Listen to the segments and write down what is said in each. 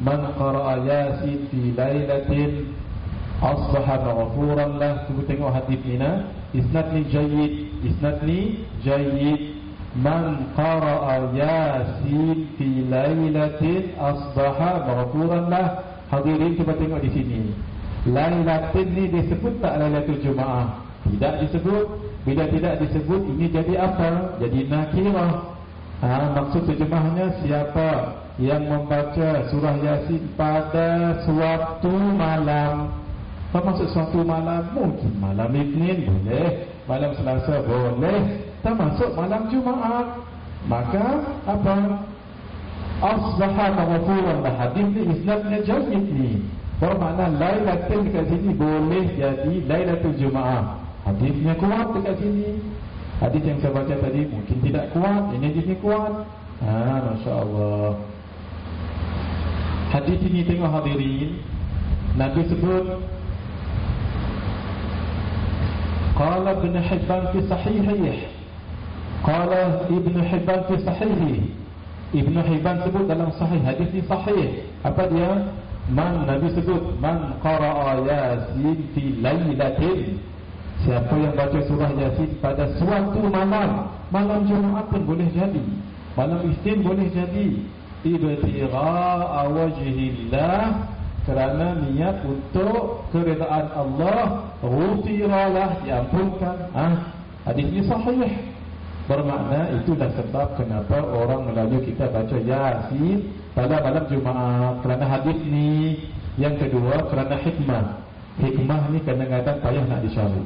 Man qara'a Yasin fi lailatin asbaha maghfuran lah. Cuba tengok hadis ni nah. Isnad ni jayyid. Man qara'a Yasin fi lailatin asbaha maghfuran lah. Hadirin cuba tengok di sini. Lailatin ni disebut tak Lailatul Jumaah? Tidak disebut. Bila tidak disebut, ini jadi apa? Jadi nakirah. Maksud terjemahnya, siapa yang membaca surah Yasin pada suatu malam. Apa maksud suatu malam? Mungkin malam Isnin boleh, malam Selasa boleh, termasuk malam Jumaat. Maka apa? Asbaha maghfuran lah. Hadis ni isnadnya jayyid ni. Bermakna Lailatul dekat sini boleh jadi Lailatul Jumaah. Hadisnya kuat dekat sini. Hadis yang saya baca tadi mungkin tidak kuat, ini hadisnya kuat. Masya Allah. Hadis ini tengok hadirin, Nabi sebut, Qala Ibn Hibban fi sahihih. Qala Ibn Hibban fi sahihih. Ibn Hibban sebut dalam sahih. Hadis ini sahih. Apa dia? Nabi sebut, Man qara'a Yasin fi lailatin. Siapa yang baca surah Yasin pada suatu malam. Malam Jumaat pun boleh jadi, malam Isnin boleh jadi. Ibtigha'a wajhillah, kerana niat untuk keredaan Allah. Ghufiralah, diampunkan. Hadis ini sahih. Bermakna itulah sebab kenapa orang Melayu kita baca Yasin pada malam Jumaat, kerana hadis ni. Yang kedua, kerana hikmah. Hikmah ni kadang-kadang payah nak dicari.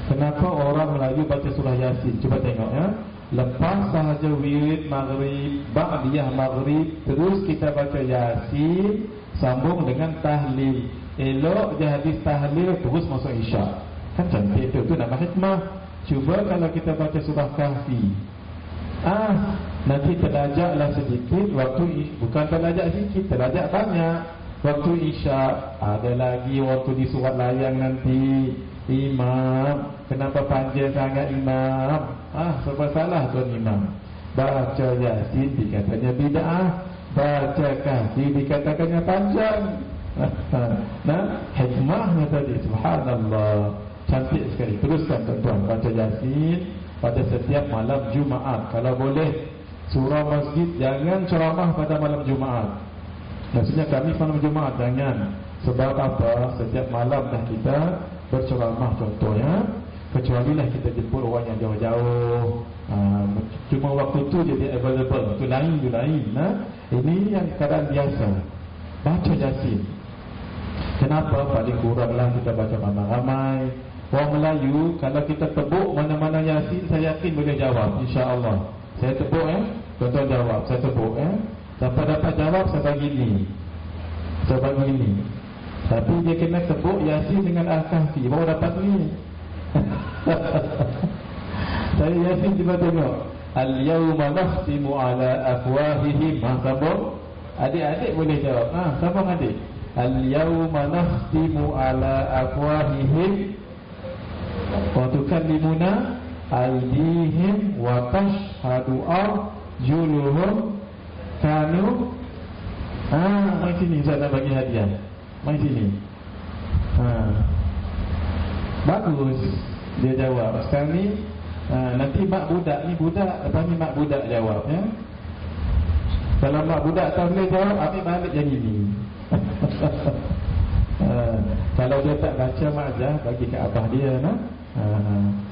Kenapa orang Melayu baca surah Yasin? Cuba tengok ya. Lepas sahaja wirid maghrib, ba'diyah maghrib, terus kita baca Yasin, sambung dengan tahlil. Elok je habis tahlil, terus masuk isyak. Kan cantik tu nama hikmah. Cuba kalau kita baca surah Kahfi, nanti terlajaklah sedikit waktu, bukan terlajak sedikit, terlajak banyak. Waktu isyak, ada lagi waktu di surat layang nanti. Imam, kenapa panjang sangat imam? Sebab salah tuan imam. Baca Yasin dikatanya bid'ah, baca Kahfi dikatakannya panjang. Hikmahnya tadi, subhanallah, cantik sekali. Teruskan tuan-tuan, baca Yasin pada setiap malam Jumaat. Kalau boleh, surah masjid jangan ceramah pada malam Jumaat. Maksudnya kami malam Jumaat jangan. Sebab apa? Setiap malam dah kita berceramah contohnya, kecuali lah kita jemput orang yang jauh-jauh. Cuma waktu tu jadi available, tu lain. Ini yang keadaan biasa. Baca Yasin. Kenapa? Paling kuranglah kita baca ramai-ramai. Orang Melayu, kalau kita tebuk mana-mana Yasin, saya yakin boleh jawab, insya-Allah. Saya tebuk tuan-tuan jawab, saya tebuk dapat jawab saya bagi ni. Tapi dia kena tebuk Yasin dengan Al-Kahfi, baru dapat ni. Saya Yasin cuba tengok. Al-yawma nakhtimu ala afwahihim. Sambung. Adik-adik boleh jawab. Sambung adik. Al-yawma nakhtimu ala afwahihim wa tukallimuna aydihim wa tashhadu arjuluhum kanu. Mari sini saya nak bagi hadiah. Mari sini. Bagus dia jawab. Sekarang ni nanti mak budak ni budak, lepas ni mak budak jawab ya. Kalau mak budak tak boleh jawab, ambil balik jadi ni. Kalau dia tak baca mak ajar, bagi ke abah dia nah.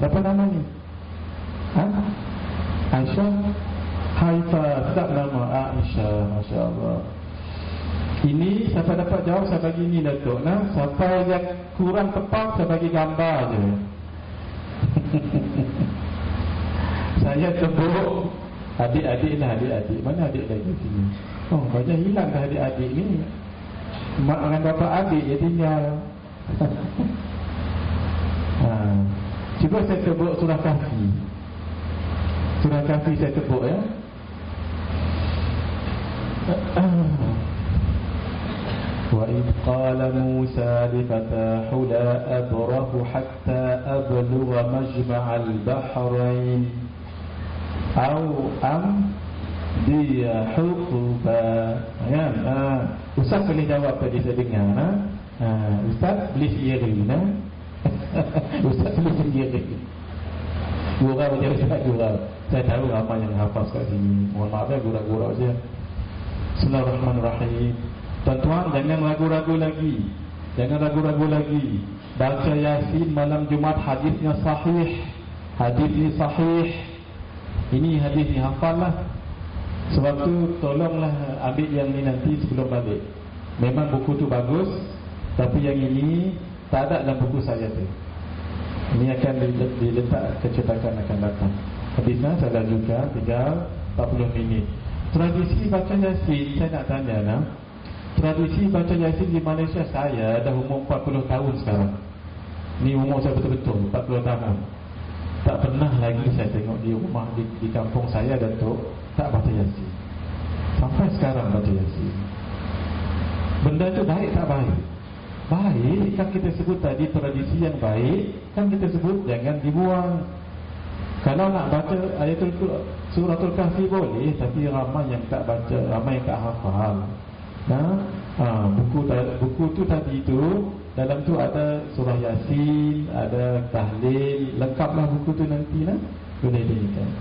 Apa nama ni? Aisyah. Haifaz, tak nama Aisyah, masya-Allah. Ini siapa dapat jawab saya bagi ni Datuk. Siapa yang kurang tepat saya bagi gambar je. Saya tebuk adik-adik lah, adik-adik. Mana adik lagi sini? Banyak hilang dah adik-adik ni. Mak dengan bapak adik dia tinggal. Cuba saya tebuk surah Kahfi. Surah Kahfi saya tebuk ya. وَإِذْ قَالَ مُوسَى لِفَتَاهُ لَا أَبْرَحُ حَتَّى أَبْلُغَ مَجْمَعَ الْبَحْرَيْنِ أَوْ أَمْضِيَ حُقُبًا. Ustaz boleh jawab tadi saya dengar. Ustaz boleh sendiri. Ustaz boleh sendiri. Gurau je Ustaz, gurau. Saya tahu ramai yang hafaz kat sini. Mohon maaf ya, gurau-gurau je. Bismillahirrahmanirrahim. Tuan-tuan, jangan ragu-ragu lagi. Jangan ragu-ragu lagi. Baca Yasin malam Jumaat, hadisnya sahih. Hadis ni sahih. Ini hadis ni hafal lah. Sebab tu tolonglah ambil yang ni nanti sebelum balik. Memang buku tu bagus, tapi yang ini tak ada dalam buku saya tu. Ini akan diletak kecetakan akan datang. Hadisnya saya juga tinggal 40 minit. Tradisi baca Yasin, saya nak tanya lah. Tradisi baca Yasin di Malaysia, saya dah umur 40 tahun sekarang. Ni umur saya betul-betul 40 tahun. Tak pernah lagi saya tengok di rumah di kampung saya Datuk tak baca Yasin. Sampai sekarang baca Yasin. Benda tu baik tak baik? Baik. Kan kita sebut tadi tradisi yang baik. Kan kita sebut jangan dibuang. Kalau nak baca ayatul suratul kahfi boleh, tapi ramai yang tak baca, ramai yang tak hafal. Buku tu tadi tu, dalam tu ada surah Yasin, ada tahlil, lengkaplah buku tu nanti lah. Boleh dilihat.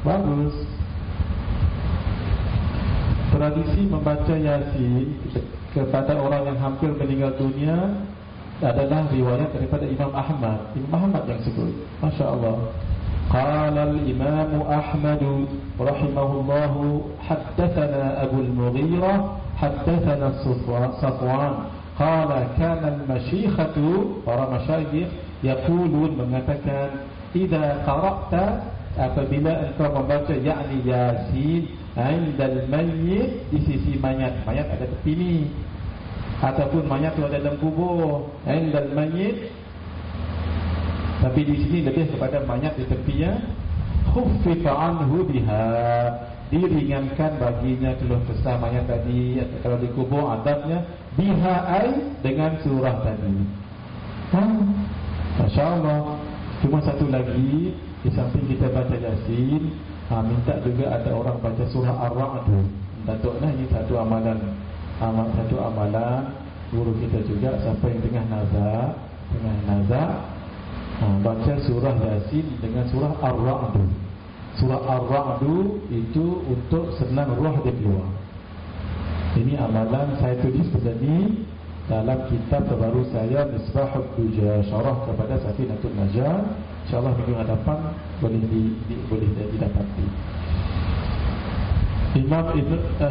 Bagus. Tradisi membaca Yasin kepada orang yang hampir meninggal dunia adalah riwayat daripada Imam Ahmad. Imam Ahmad yang sebut. Masya Allah. Qala al-Imam Ahmad rahimahullah, haddathana Abu al-Mughirah, haddathana Safwan. Qala kana al-masyikhatu, para masyayikh, yaqulun, mengatakan, idza qara'ta, apabila engkau membaca yakni Yasin indal mayyit, di sisi mayat. Mayat ada tepi ni, ataupun mayat tu ada dalam kubur. Indal mayyit, tapi di sini lebih kepada mayat di tepinya. Khuffifa anhu biha, diringankan baginya keluh kesah mayat tadi. Atau kalau di kubur adabnya biha ai, dengan surah tadi. Masya Allah. Cuma satu lagi, di samping kita baca Yasin, minta juga ada orang baca surah Ar-Ra'd. Datuklah ini satu amalan. Satu amalan guru kita juga, siapa yang tengah nazak, baca surah Yasin dengan surah Ar-Ra'd. Surah Ar-Ra'd itu untuk senang roh dia keluar. Ini amalan saya tulis begini dalam kitab terbaru saya, Misbahud Duja, syarah kepada Safinatul Najah. InsyaAllah minggu hadapan boleh didapati.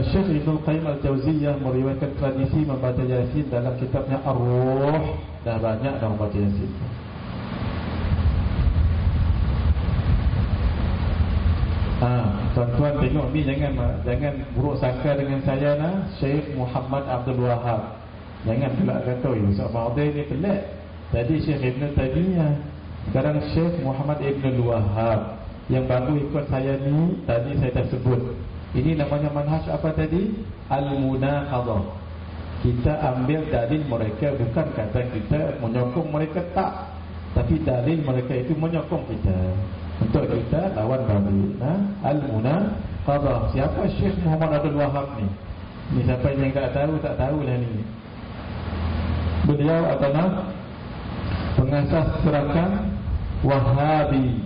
Syekh Ibn Qayyim Al-Jawziyah meriwayatkan tradisi membaca Yasin dalam kitabnya Ar-Ruh. Dah banyak dah membaca Yasin. Tuan-tuan tengok ni, jangan buruk sangka dengan saya lah. Syekh Muhammad Abdul Wahab. Jangan pula kata Ustaz Fadil ni pelik. Tadi Syekh Ibn Taymiyah, sekarang Syekh Muhammad Ibn Wahab. Yang baru ikut saya ni, tadi saya dah sebut. Ini namanya manhaj apa tadi? Al-Munaqadah. Kita ambil dalil mereka, bukan kata kita menyokong mereka, tak. Tapi dalil mereka itu menyokong kita, untuk kita lawan balik. Al-Munaqadah. Siapa Syekh Muhammad Abdul Wahab ni? Ni siapa yang tak tahulah ni. Beliau adalah pengasas gerakan Wahabi.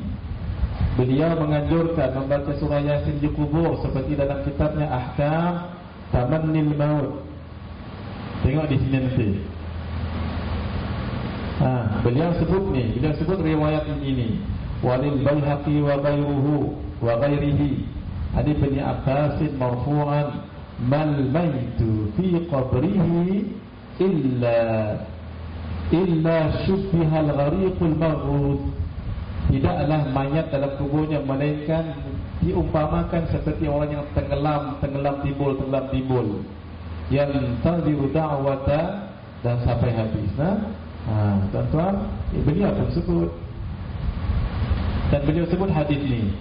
Beliau menganjurkan membaca surah Yasin di kubur, seperti dalam kitabnya Ahkam Tamannil Maut. Tengok di sini nanti. Beliau sebut riwayat ini. Walil Baihaqi wa ghairuhu wa ghairihi Adi bin Abbas marfu'an, mal maitu fi qabrihi illa syubbiha al-ghariqul maghruq. Tidaklah mayat dalam kuburnya melainkan diumpamakan seperti orang yang tenggelam timbul, yang tadiru da'wata, dan sampai habis. Tuan-tuan, beliau pun sebut, dan beliau sebut hadis ni.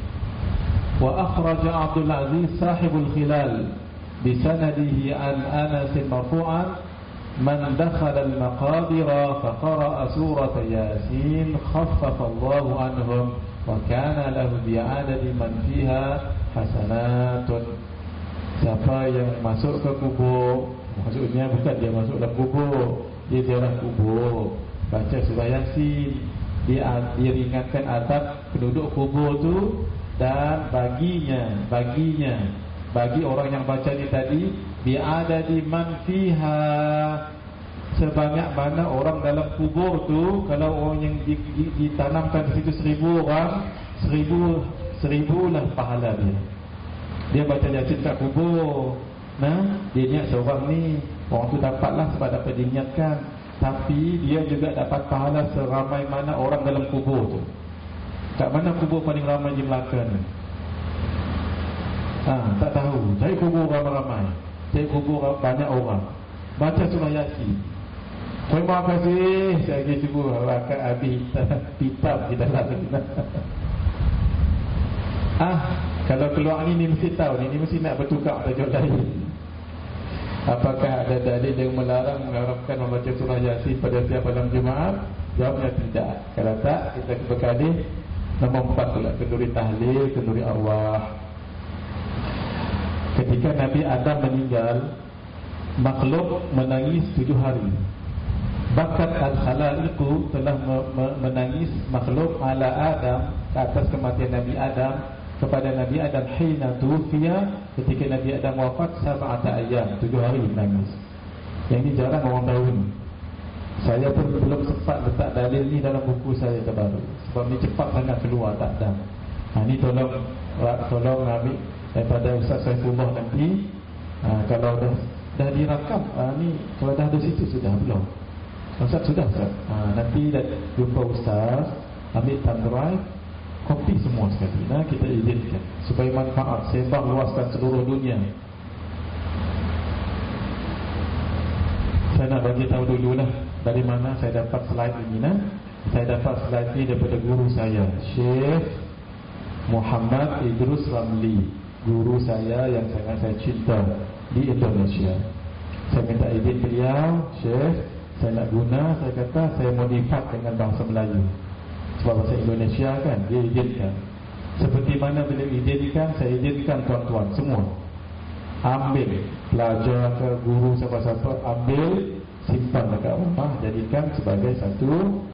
Wa akhraja Abdul Aziz sahibul khilal bi sanadihi an Anas marfu'an, man dakhala al-maqabira fa qara'a surah Yasin khaffafa Allahu anhum wa kana lahu bi'adadi man fiha hasanatun. Siapa yang masuk ke kubur, maksudnya bukan dia masuk dalam kubur, dia ziarah kubur, baca surah Yasin, dia ringankan azab penduduk kubur tu. Dan bagi orang yang baca ni tadi, ada di man fiha, sebanyak mana orang dalam kubur tu. Kalau orang yang ditanamkan di situ 1000 orang, 1000 lah pahala dia. Dia baca Yasin kat kubur. Nah, dia niat seorang ni, orang tu dapatlah sebab dapat diniatkan. Tapi dia juga dapat pahala seramai mana orang dalam kubur tu. Kat mana kubur paling ramai di Melaka ni? Tak tahu. Cari kubur ramai-ramai, cari kubur banyak orang, baca surah Yasin. Terima kasih. Saya lagi cuba rakat habis kitab di dalam ni. Kalau keluar ni mesti tahu ni mesti nak bertukar tajuk lain. Apakah ada dalil yang melarang mengharapkan membaca surah Yasin pada setiap malam Jumaat? Jawabnya tidak. Kalau tak, kita berkali. Nombor 4 pula, kenduri tahlil, kenduri arwah. Ketika Nabi Adam meninggal, makhluk menangis 7 hari. Bakat al-khalaiqu telah menangis makhluk ala Adam, ke atas kematian Nabi Adam, kepada Nabi Adam hina tufiya, ketika Nabi Adam wafat 7 ayyam, 7 hari menangis. Yang ini jarang orang tahu ni. Saya pun belum sempat letak dalil ni dalam buku saya terbaru, sebab ni cepat sangat keluar, tak ada. Ni tolong ambil daripada Ustaz Saifullah nanti. Kalau dah dirakam, ni kalau dah ada situ sudah belum? Ustaz sudah Ustaz. Nanti dah jumpa Ustaz, ambil thumb drive, kopi semua sekali. Kita izinkan supaya manfaat sebar luaskan seluruh dunia. Saya nak bagi tahu dululah dari mana saya dapat slide ini. Saya dapat slide ini daripada guru saya, Syekh Muhammad Idrus Ramli, guru saya yang sangat saya cinta di Indonesia. Saya minta izin beliau, Syekh, saya nak guna, saya kata saya modifat dengan bahasa Melayu, sebab bahasa Indonesia kan, dia izinkan. Seperti mana beliau izinkan, saya izinkan tuan-tuan semua ambil, pelajar ke guru siapa-siapa, ambil, simpan dekat rumah, jadikan sebagai satu